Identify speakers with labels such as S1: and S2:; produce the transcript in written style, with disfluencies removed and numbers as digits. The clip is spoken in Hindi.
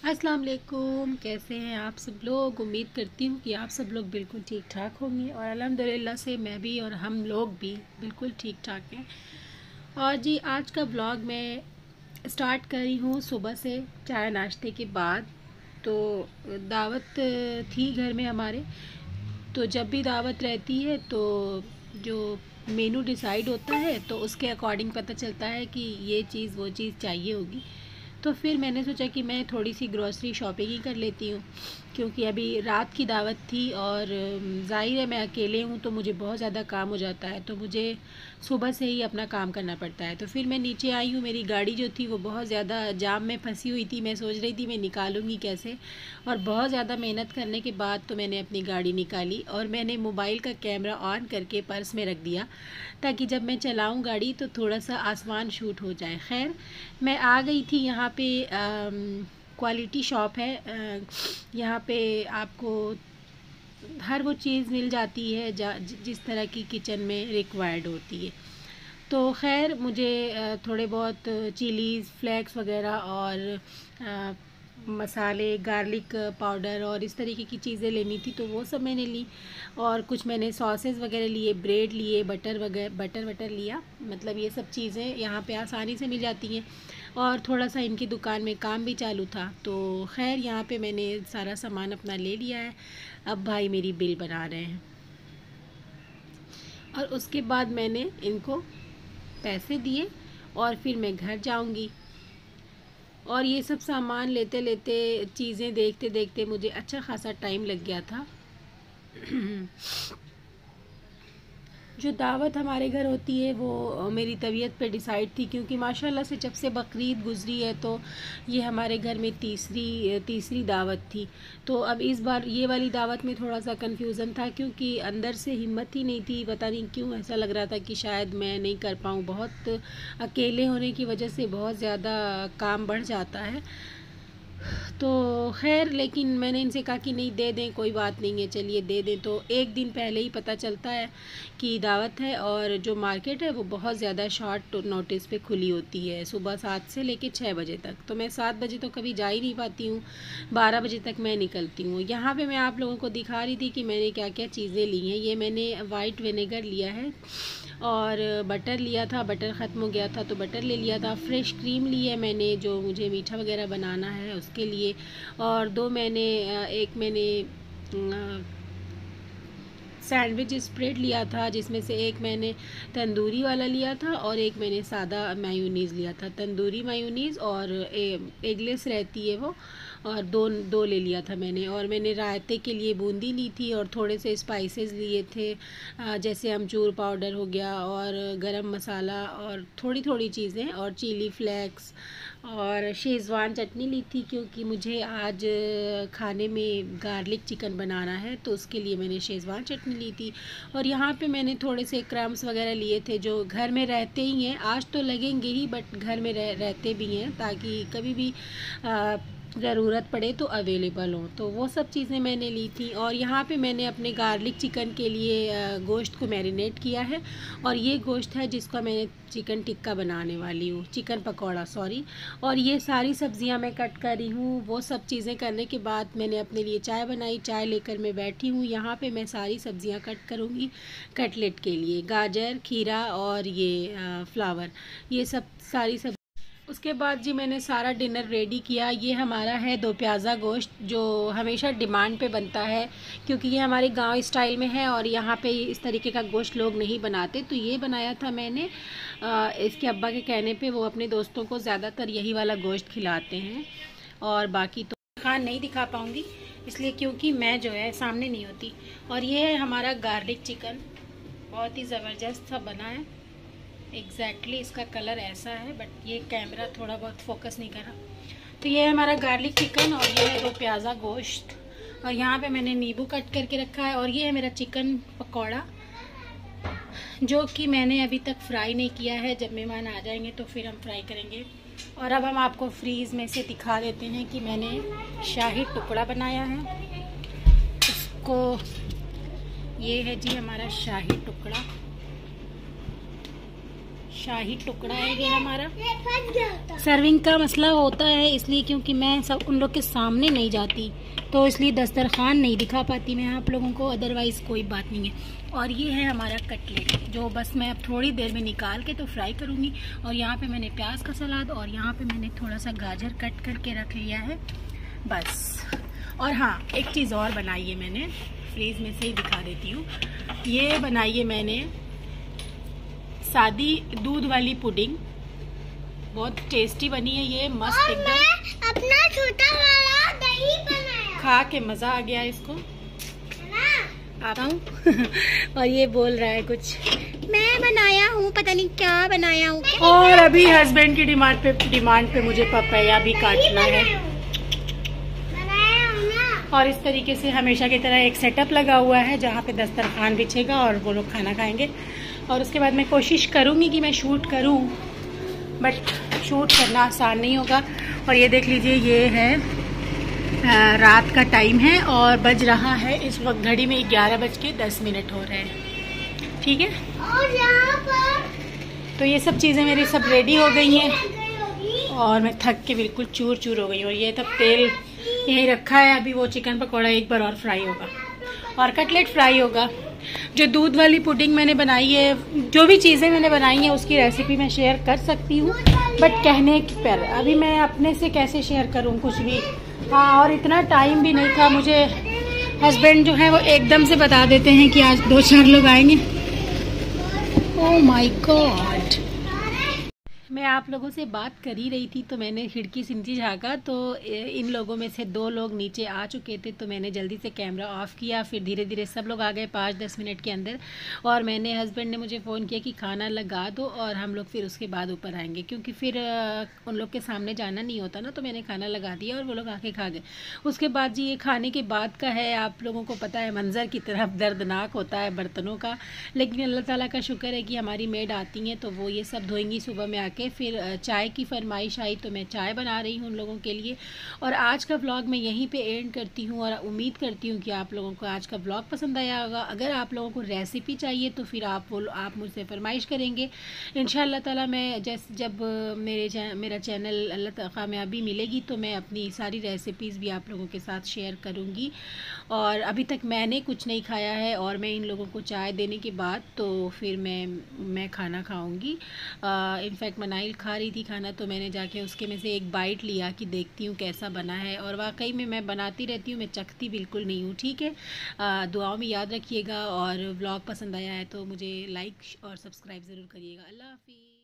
S1: अस्सलाम वालेकुम। कैसे हैं आप सब लोग। उम्मीद करती हूँ कि आप सब लोग बिल्कुल ठीक ठाक होंगे और अल्हम्दुलिल्लाह से मैं भी और हम लोग भी बिल्कुल ठीक ठाक हैं। और जी आज का व्लॉग मैं स्टार्ट कर रही हूँ सुबह से चाय नाश्ते के बाद। तो दावत थी घर में हमारे, तो जब भी दावत रहती है तो जो मेनू डिसाइड होता है तो उसके अकॉर्डिंग पता चलता है कि ये चीज़ वो चीज़ चाहिए होगी। तो फिर मैंने सोचा कि मैं थोड़ी सी ग्रॉसरी शॉपिंग ही कर लेती हूँ, क्योंकि अभी रात की दावत थी और ज़ाहिर है मैं अकेले हूँ तो मुझे बहुत ज़्यादा काम हो जाता है, तो मुझे सुबह से ही अपना काम करना पड़ता है। तो फिर मैं नीचे आई हूँ, मेरी गाड़ी जो थी वो बहुत ज़्यादा जाम में फंसी हुई थी। मैं सोच रही थी मैं निकालूंगी कैसे, और बहुत ज़्यादा मेहनत करने के बाद तो मैंने अपनी गाड़ी निकाली और मैंने मोबाइल का कैमरा ऑन करके पर्स में रख दिया ताकि जब मैं चलाऊं गाड़ी तो थोड़ा सा आसमान शूट हो जाए। खैर मैं आ गई थी यहाँ पे। क्वालिटी शॉप है, यहाँ पे आपको हर वो चीज़ मिल जाती है जिस तरह की किचन में रिक्वायर्ड होती है। तो खैर मुझे थोड़े बहुत चिलीज़ फ्लेक्स वगैरह और मसाले गार्लिक पाउडर और इस तरीके की चीज़ें लेनी थी, तो वो सब मैंने ली। और कुछ मैंने सॉसेस वगैरह लिए, ब्रेड लिए, बटर लिया। मतलब ये सब चीज़ें यहाँ पे आसानी से मिल जाती हैं और थोड़ा सा इनकी दुकान में काम भी चालू था। तो खैर यहाँ पे मैंने सारा सामान अपना ले लिया है। अब भाई मेरी बिल बना रहे हैं और उसके बाद मैंने इनको पैसे दिए और फिर मैं घर जाऊंगी। और ये सब सामान लेते लेते चीज़ें देखते देखते मुझे अच्छा खासा टाइम लग गया था। जो दावत हमारे घर होती है वो मेरी तबीयत पे डिसाइड थी, क्योंकि माशाल्लाह से जब से बकरीद गुज़री है तो ये हमारे घर में तीसरी दावत थी। तो अब इस बार ये वाली दावत में थोड़ा सा कन्फ्यूज़न था, क्योंकि अंदर से हिम्मत ही नहीं थी। पता नहीं क्यों ऐसा लग रहा था कि शायद मैं नहीं कर पाऊँ। बहुत अकेले होने की वजह से बहुत ज़्यादा काम बढ़ जाता है। तो खैर लेकिन मैंने इनसे कहा कि नहीं दे दें, कोई बात नहीं है, चलिए दे दें। तो एक दिन पहले ही पता चलता है कि दावत है, और जो मार्केट है वो बहुत ज़्यादा शॉर्ट नोटिस पे खुली होती है, सुबह 7 से लेकर 6 बजे तक। तो मैं 7 बजे तो कभी जा ही नहीं पाती हूँ, 12 बजे तक मैं निकलती हूँ। यहाँ पे मैं आप लोगों को दिखा रही थी कि मैंने क्या क्या चीज़ें ली हैं। ये मैंने वाइट विनेगर लिया है और बटर लिया था, बटर ख़त्म हो गया था तो बटर ले लिया था। फ्रेश क्रीम ली है मैंने, जो मुझे मीठा वगैरह बनाना है उसके लिए। और एक मैंने सैंडविच स्प्रेड लिया था, जिसमें से एक मैंने तंदूरी वाला लिया था और एक मैंने सादा मायोनीज़ लिया था। तंदूरी मायोनीज़ और एगलेस रहती है वो, और दो ले लिया था मैंने। और मैंने रायते के लिए बूंदी ली थी और थोड़े से स्पाइसेस लिए थे, जैसे अमचूर पाउडर हो गया और गरम मसाला और थोड़ी थोड़ी चीज़ें, और चिली फ्लेक्स और शेज़वान चटनी ली थी, क्योंकि मुझे आज खाने में गार्लिक चिकन बनाना है तो उसके लिए मैंने शेज़वान चटनी ली थी। और यहाँ पे मैंने थोड़े से क्रम्स वगैरह लिए थे जो घर में रहते ही हैं, आज तो लगेंगे ही बट घर में रहते भी हैं, ताकि कभी भी ज़रूरत पड़े तो अवेलेबल हो। तो वो सब चीज़ें मैंने ली थी। और यहाँ पे मैंने अपने गार्लिक चिकन के लिए गोश्त को मैरिनेट किया है, और ये गोश्त है जिसका मैंने चिकन टिक्का बनाने वाली हूँ, चिकन पकौड़ा सॉरी। और ये सारी सब्जियाँ मैं कट कर रही हूँ। वो सब चीज़ें करने के बाद मैंने अपने लिए चाय बनाई, चाय लेकर मैं बैठी हूँ। यहाँ पे मैं सारी सब्जियाँ कट करूँगी कटलेट के लिए, गाजर, खीरा और ये फ्लावर, ये सब सारी सब। उसके बाद जी मैंने सारा डिनर रेडी किया। ये हमारा है दो प्याज़ा गोश्त, जो हमेशा डिमांड पे बनता है, क्योंकि ये हमारे गांव स्टाइल में है और यहाँ पे इस तरीके का गोश्त लोग नहीं बनाते। तो ये बनाया था मैंने इसके अब्बा के कहने पे। वो अपने दोस्तों को ज़्यादातर यही वाला गोश्त खिलाते हैं, और बाकी तो खान नहीं दिखा पाऊँगी इसलिए, क्योंकि मैं जो है सामने नहीं होती। और ये है हमारा गार्लिक चिकन, बहुत ही ज़बरदस्त सा बना है। एग्जैक्टली इसका कलर ऐसा है, बट ये कैमरा थोड़ा बहुत फोकस नहीं कर रहा। तो ये है हमारा गार्लिक चिकन और ये है दो प्याज़ा गोश्त, और यहाँ पे मैंने नींबू कट करके रखा है। और ये है मेरा चिकन पकौड़ा, जो कि मैंने अभी तक फ्राई नहीं किया है। जब मेहमान आ जाएंगे तो फिर हम फ्राई करेंगे। और अब हम आपको फ्रीज में से दिखा देते हैं कि मैंने शाही टुकड़ा बनाया है उसको। ये है जी हमारा शाही टुकड़ा, शाही टुकड़ा है ये हमारा। सर्विंग का मसला होता है इसलिए क्योंकि मैं सब उन लोग के सामने नहीं जाती, तो इसलिए दस्तरखान नहीं दिखा पाती मैं आप लोगों को, अदरवाइज़ कोई बात नहीं है। और ये है हमारा कटलेट, जो बस मैं अब थोड़ी देर में निकाल के तो फ्राई करूँगी। और यहाँ पे मैंने प्याज का सलाद और यहाँ पे मैंने थोड़ा सा गाजर कट करके रख लिया है बस। और हाँ, एक चीज़ और बनाई है मैंने, फ्रीज में से ही दिखा देती हूँ। ये बनाई है मैंने सादी दूध वाली पुडिंग, बहुत टेस्टी बनी है ये, मस्त एकदम।
S2: अपना छोटा वाला दही बनाया,
S1: खा के मज़ा आ गया इसको, आता हूँ। और ये बोल रहा है कुछ,
S2: मैं बनाया हूँ, पता नहीं क्या बनाया हूँ।
S1: और अभी हस्बैंड की डिमांड पे मुझे पपाया भी काटना है। और इस तरीके से हमेशा की तरह एक सेटअप लगा हुआ है जहाँ पे दस्तरखान बिछेगा और वो लोग खाना खाएंगे। और उसके बाद मैं कोशिश करूँगी कि मैं शूट करूँ, बट शूट करना आसान नहीं होगा। और ये देख लीजिए, ये है रात का टाइम है और बज रहा है इस वक्त घड़ी में 11:10 हो रहे हैं, ठीक है।
S2: और यहाँ पर
S1: तो ये सब चीज़ें मेरी सब रेडी हो गई हैं और मैं थक के बिल्कुल चूर चूर हो गई हूँ। और ये तब तेल यहीं रखा है, अभी वो चिकन पकौड़ा एक बार और फ्राई होगा और कटलेट फ्राई होगा। जो दूध वाली पुडिंग मैंने बनाई है, जो भी चीज़ें मैंने बनाई हैं उसकी रेसिपी मैं शेयर कर सकती हूँ, बट कहने पर अभी मैं अपने से कैसे शेयर करूँ कुछ भी। हाँ, और इतना टाइम भी नहीं था मुझे। हस्बैंड जो है वो एकदम से बता देते हैं कि आज 2-4 लोग आएंगे। Oh my God. मैं आप लोगों से बात कर ही रही थी तो मैंने खिड़की से नीचे झाँका तो इन लोगों में से 2 लोग नीचे आ चुके थे, तो मैंने जल्दी से कैमरा ऑफ़ किया। फिर धीरे धीरे सब लोग आ गए 5-10 मिनट के अंदर। और मैंने हस्बैंड ने मुझे फ़ोन किया कि खाना लगा दो और हम लोग फिर उसके बाद ऊपर आएंगे, क्योंकि फिर उन लोग के सामने जाना नहीं होता ना। तो मैंने खाना लगा दिया और वो लोग आके खा गए। उसके बाद जी, ये खाने के बाद का है, आप लोगों को पता है मंज़र की तरफ दर्दनाक होता है बर्तनों का। लेकिन अल्लाह ताला का शुक्र है कि हमारी मेड आती हैं तो वो ये सब धोएंगी सुबह में आके। फिर चाय की फरमाइश आई तो मैं चाय बना रही हूँ उन लोगों के लिए। और आज का व्लॉग मैं यहीं पे एंड करती हूँ और उम्मीद करती हूँ कि आप लोगों को आज का व्लॉग पसंद आया होगा। अगर आप लोगों को रेसिपी चाहिए तो फिर आप मुझसे फरमाइश करेंगे इंशाअल्लाह ताला। मैं जब मेरा चैनल अल्लाह कामयाबी मिलेगी तो मैं अपनी सारी रेसिपीज़ भी आप लोगों के साथ शेयर करूँगी। और अभी तक मैंने कुछ नहीं खाया है और मैं इन लोगों को चाय देने के बाद तो फिर मैं खाना खाऊँगी। इनफैक्ट मनाइल खा रही थी खाना, तो मैंने जाके उसके में से एक बाइट लिया कि देखती हूँ कैसा बना है। और वाकई में मैं बनाती रहती हूँ, मैं चखती बिल्कुल नहीं हूँ, ठीक है। दुआओं में याद रखिएगा और व्लॉग पसंद आया है तो मुझे लाइक और सब्सक्राइब ज़रूर करिएगा। अल्लाह हाफिज़।